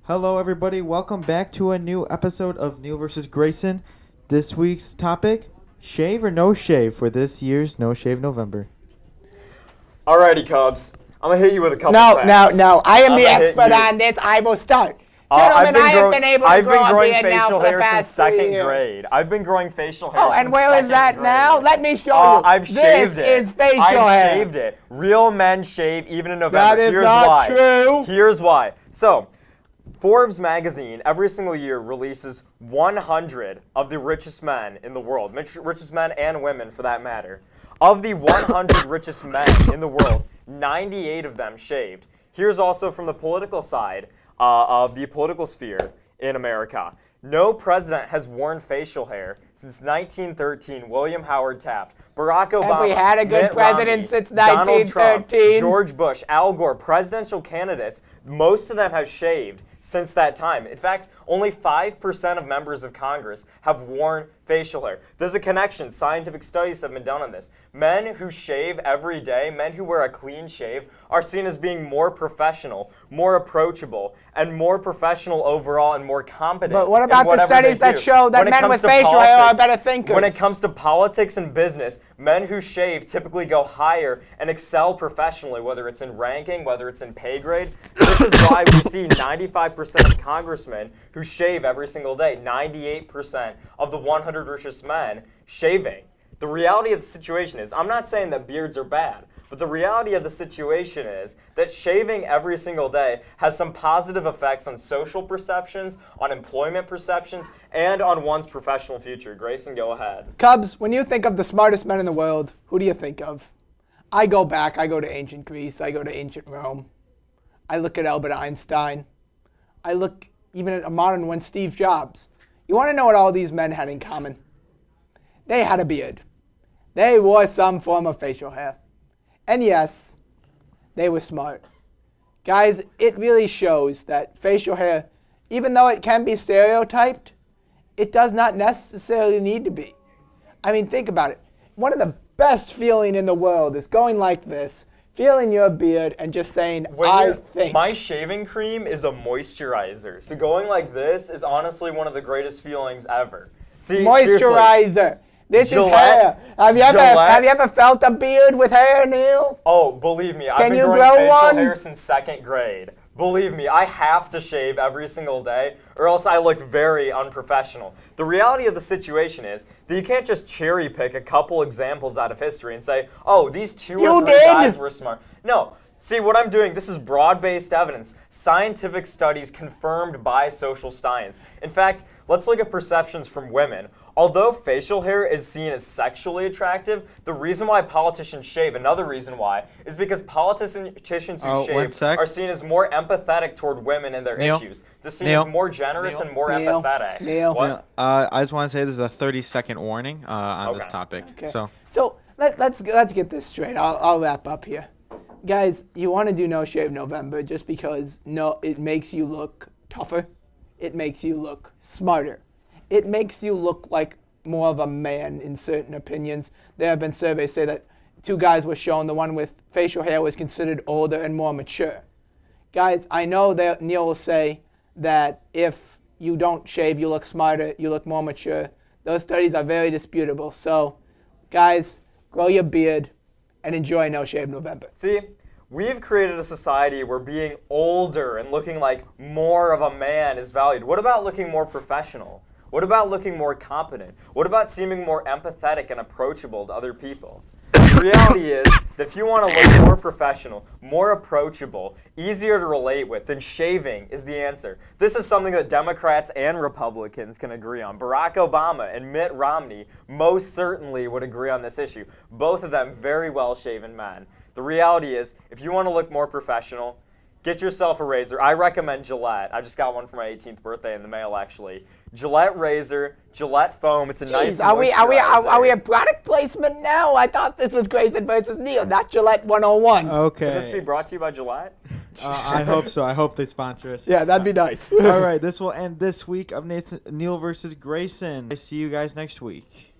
Hello, everybody. Welcome back to a new episode of Neil versus Grayson. This week's topic, shave or no shave for this year's No Shave November. Alrighty, Cubs. I'm going to hit you with a couple facts. No. I am the expert on this. I will start. Gentlemen, I have been able to grow a beard now for the past 3 years. I've been growing facial hair since second grade. I've been growing facial hair since second grade. Oh, and where is that now? Let me show you. I've shaved it. This is facial hair. I've shaved it. Real men shave even in November. That is not true. Here's why. So, Forbes magazine every single year releases 100 of the richest men in the world, richest men and women for that matter. Of the 100 richest men in the world, 98 of them shaved. Here's also from the political side of the political sphere in America. No president has worn facial hair since 1913. William Howard Taft, Barack Obama, have we had a good Mitt president Romney, since Donald 1913? Trump, George Bush, Al Gore, presidential candidates, most of them have shaved since that time. In fact, only 5% of members of Congress have worn facial hair. There's a connection. Scientific studies have been done on this. Men who shave every day, men who wear a clean shave, are seen as being more professional, more approachable, and more professional overall and more competent. But what about the studies that show that men with facial hair are better thinkers? When it comes to politics and business, men who shave typically go higher and excel professionally, whether it's in ranking, whether it's in pay grade. This is why we see 95% of congressmen who shave every single day, 98% of the 100 richest men shaving. The reality of the situation is, I'm not saying that beards are bad, but the reality of the situation is that shaving every single day has some positive effects on social perceptions, on employment perceptions, and on one's professional future. Grayson, go ahead. Cubs, when you think of the smartest men in the world, who do you think of? I go to ancient Greece, I go to ancient Rome. I look at Albert Einstein. I look even at a modern one, Steve Jobs. You want to know what all these men had in common? They had a beard. They wore some form of facial hair. And yes, they were smart. Guys, it really shows that facial hair, even though it can be stereotyped, it does not necessarily need to be. I mean, think about it. One of the best feeling in the world is going like this, feeling your beard and just saying, I think. My shaving cream is a moisturizer. So going like this is honestly one of the greatest feelings ever. See, moisturizer. Seriously. This is hair. Have you ever felt a beard with hair, Neil? Oh, believe me, I've been growing facial hair since second grade. Believe me, I have to shave every single day, or else I look very unprofessional. The reality of the situation is that you can't just cherry pick a couple examples out of history and say, oh, these two or three guys were smart. No. See, what I'm doing, this is broad-based evidence. Scientific studies confirmed by social science. In fact, let's look at perceptions from women. Although facial hair is seen as sexually attractive, the reason why politicians shave, another reason why, is because politicians who shave are seen as more empathetic toward women and their issues. They're seen as more generous and more empathetic. What? I just want to say this is a 30-second warning on this topic. Okay. So let's get this straight. I'll wrap up here. Guys, you want to do No Shave November just because it makes you look tougher. It makes you look smarter. It makes you look like more of a man in certain opinions. There have been surveys say that 2 guys were shown, the one with facial hair was considered older and more mature. Guys, I know that Neil will say that if you don't shave, you look smarter, you look more mature. Those studies are very disputable. So, guys, grow your beard and enjoy No Shave November. See, we've created a society where being older and looking like more of a man is valued. What about looking more professional? What about looking more competent? What about seeming more empathetic and approachable to other people? The reality is that if you want to look more professional, more approachable, easier to relate with, then shaving is the answer. This is something that Democrats and Republicans can agree on. Barack Obama and Mitt Romney most certainly would agree on this issue. Both of them very well-shaven men. The reality is, if you want to look more professional, get yourself a razor. I recommend Gillette. I just got one for my 18th birthday in the mail, actually. Gillette razor, Gillette foam. It's a nice moisturizer. Are we a product placement now? I thought this was Grayson versus Neil, not Gillette 101. Okay. Can this be brought to you by Gillette? I hope so. I hope they sponsor us. Yeah, that'd be nice. All right, this will end this week of Neil versus Grayson. I see you guys next week.